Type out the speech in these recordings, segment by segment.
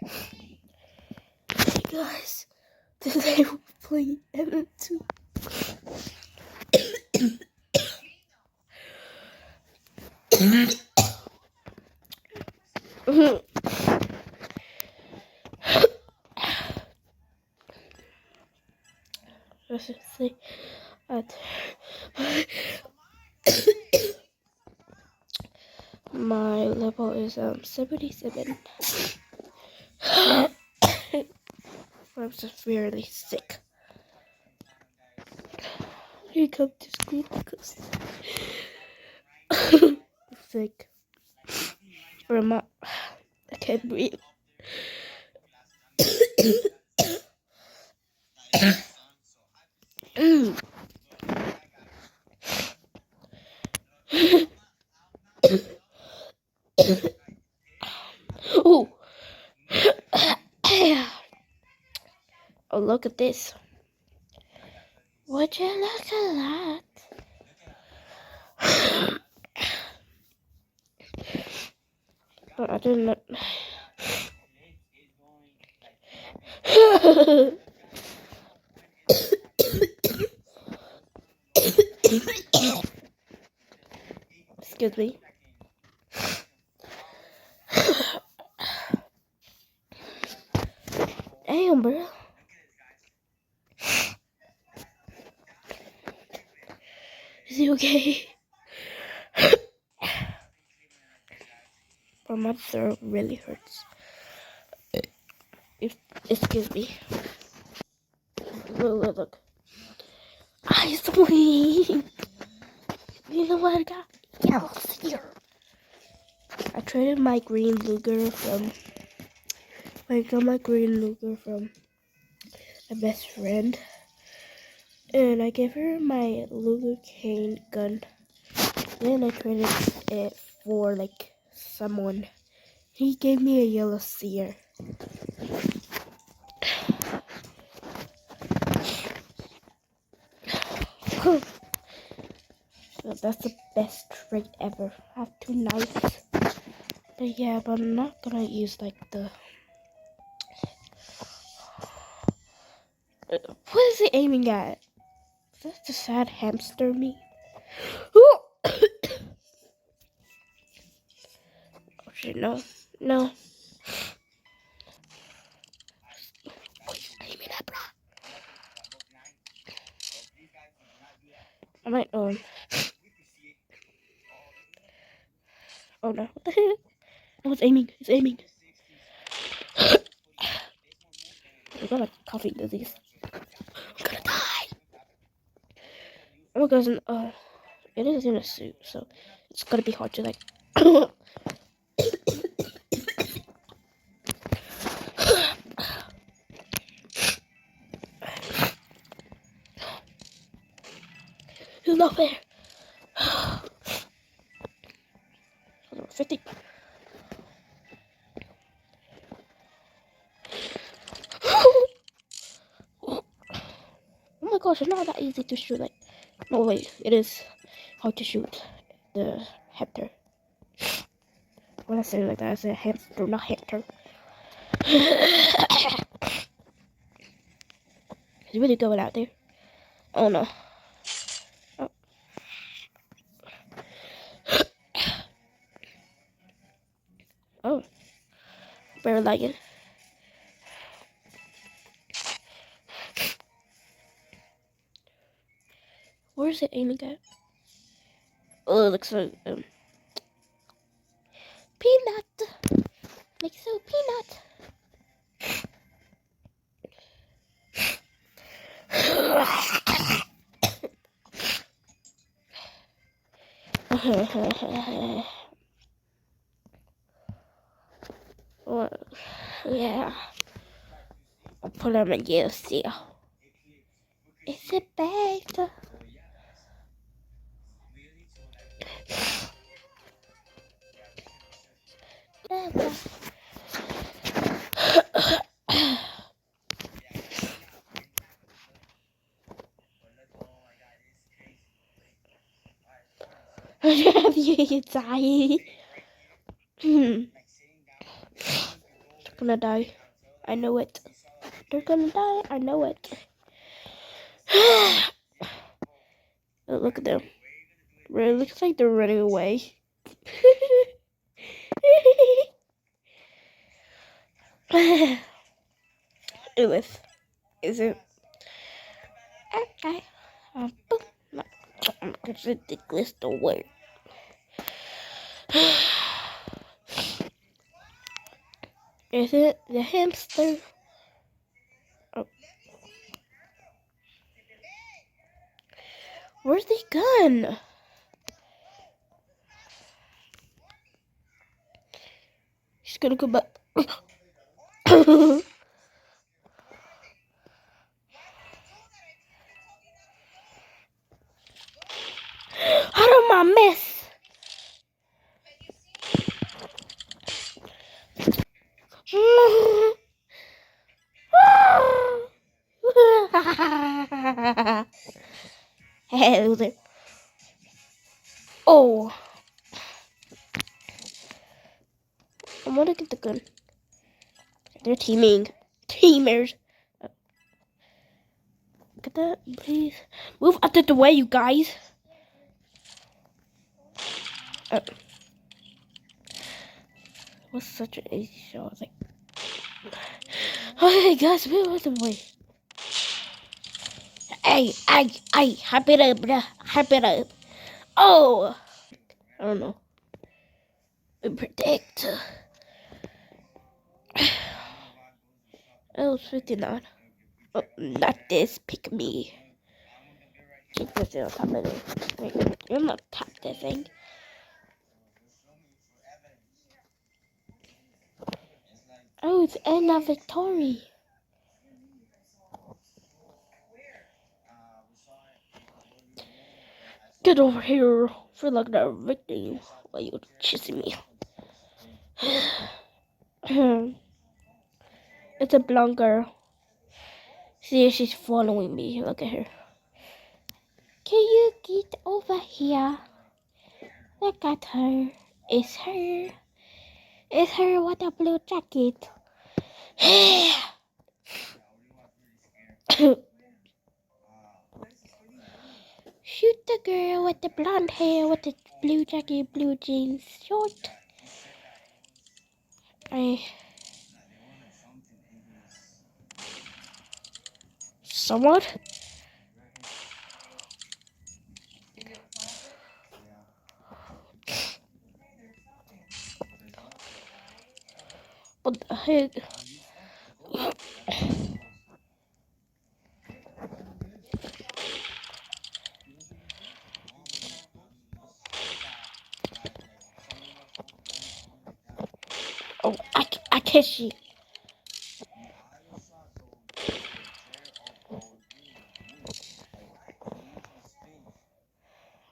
Hey guys, today we're playing M2. Let's just say my level is 77. I'm severely sick. You come to school because I'm sick. I can't breathe. Oh, oh, look at this. Would you look at that? But I didn't. Excuse me. Damn, bro. Is he okay? But my throat really hurts. Excuse me. Look. I sweet. You know what I got? Yells here. I traded my green Luger from. I got my green Luger from my best friend, and I gave her my Luger cane gun. Then I traded it for like someone. He gave me a yellow seer. So that's the best trade ever. I have 2 knives. But yeah, but I'm not gonna use like the. What is he aiming at? Is that the sad hamster me? Oh shit, no. No. Aiming at, bro. I might Oh no. What the heck? Oh, it's aiming. It's aiming. I got a coughing disease. I'm gonna die. Oh my god, it is in a suit, so it's gonna be hard to like. He's not fair. 50. Oh my gosh, it's not that easy to shoot. Like, no wait, it is hard to shoot the hamster. When I say it like that, I say hamster, not hamster. It's really going out there. Oh no. Oh. Oh. Better like it. Where is it aiming at? Oh, it looks like peanut. Like so peanut. Well, yeah. I'll put him in yellow seal. Is it bad? Have you died? gonna die. I know it. They're gonna die. I know it. Oh, look at them. It looks like they're running away. Is it? Okay. It's ridiculous to work. Is it the hamster? Oh. Where's the gun? She's gonna go back. How did I miss? Hey, loser. Oh. I want to get the gun. They're teaming. Teamers. Get that, please. Move out of the way, you guys. Was such an easy show. I was like, okay, guys, move out of the way. Hey, hype it up, bruh. Hype it up. Oh! I don't know. Predict. Oh, 59. Oh, not this. Pick me. Keep this on top of it. Wait, you're not top this thing. Oh, it's Anna Victory. Get over here for like that victim while you're chasing me. It's a blonde girl. See, she's following me. Look at her. Can you get over here? Look at her. It's her. It's her with a blue jacket. Shoot the girl with the blonde hair with the blue jacket, blue jeans, short. Someone? What the heck? Oh, I kiss you.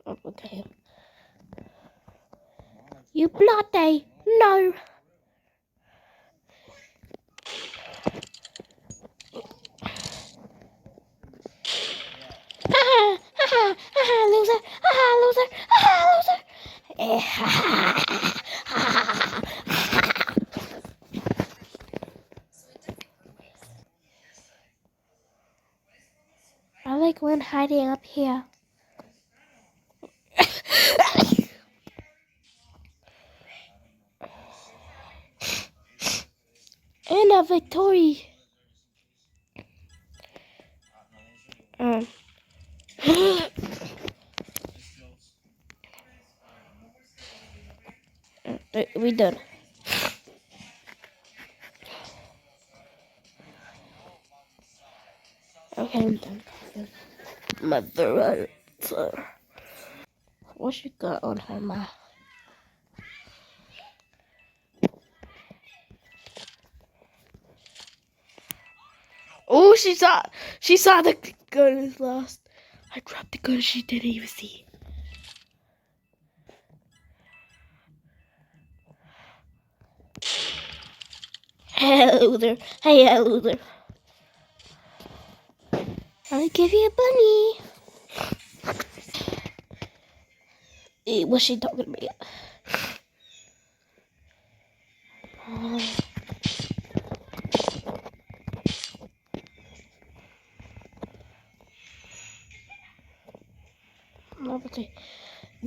Oh, okay. You bloody no. Loser, loser, loser. I like one hiding up here. Anna Victory. We done. Okay, I'm done. Mother. What she got on her mouth? Oh, she saw the gun is lost. I dropped the gun. She didn't even see. Hey, loser. Hey, loser. I'll give you a bunny. Hey, what's she talking about?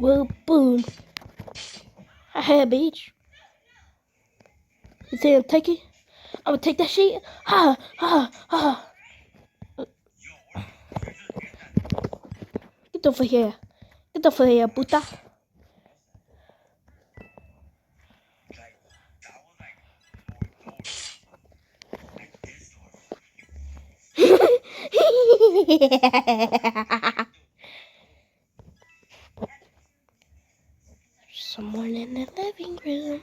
Well, boom. I had beach. You think I'm taking? I'm gonna take that shit. Ha ha ha. Get over here. Get over here, puta. Someone in the living room.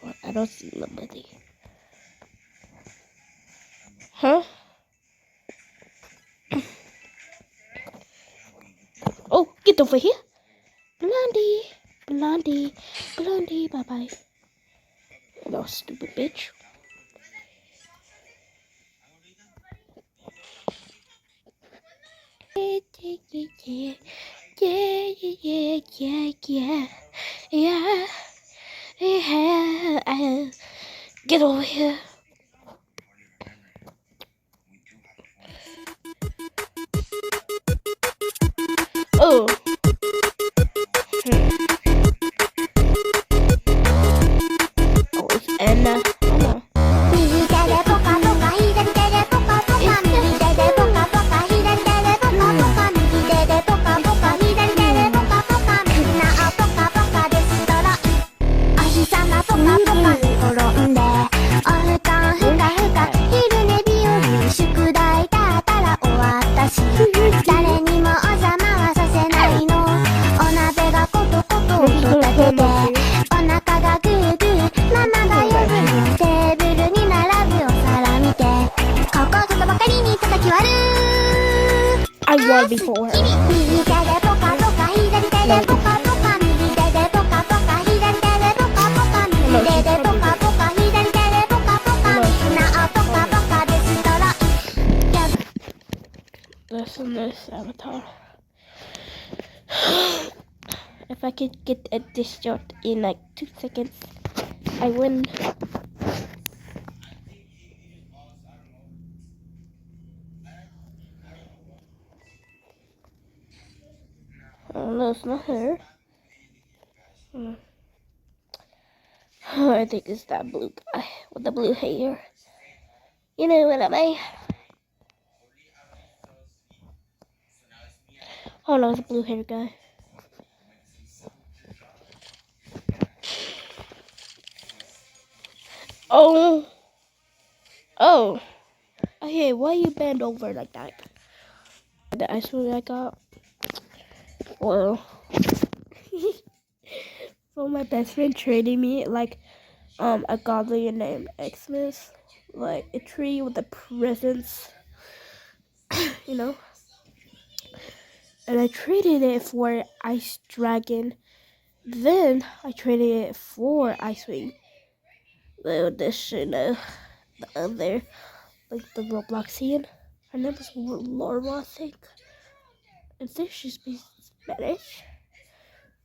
But I don't see nobody. Huh? Oh, get over here. Blondie. Blondie. Blondie. Bye-bye. No stupid bitch. Yeah, yeah, yeah, yeah, yeah, yeah, yeah, yeah, yeah. Get over here. Oh. Oh, it's Anna. Anna. I won before her. Listen to this avatar. If I could get this shot in like 2 seconds, I win. Oh no, it's not her. I think it's that blue guy with the blue hair. You know what I mean? Oh no, it's a blue hair guy. Oh. Oh. Okay, why you bend over like that? The ice cream I got. Well. So my best friend traded me like a godly named Xmas. Like a tree with the presents. You know? And I traded it for Ice Dragon. Then I traded it for Ice Wing. The edition of the other, like the Robloxian. Her name is Laura, I think. And then she speaks Spanish.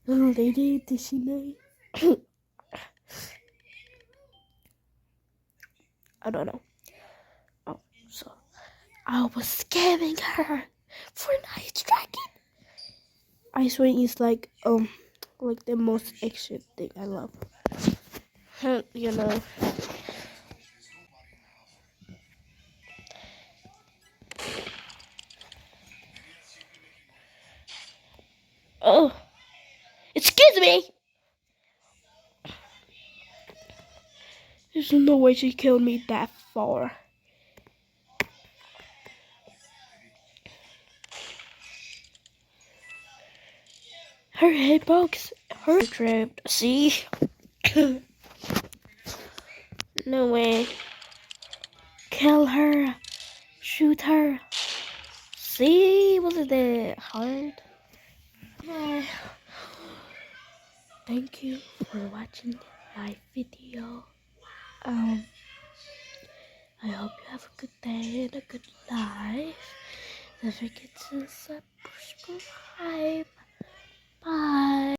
Little lady, did she know? I don't know. Oh, so I was scamming her for an Ice Dragon. Ice Wing is like the most action thing I love. You know. Oh, excuse me. There's no way she killed me that far. Her hitbox, her trapped. See? No way. Kill her. Shoot her. See? Wasn't that hard? Thank you for watching my video. I hope you have a good day and a good life. Don't forget to subscribe. Bye.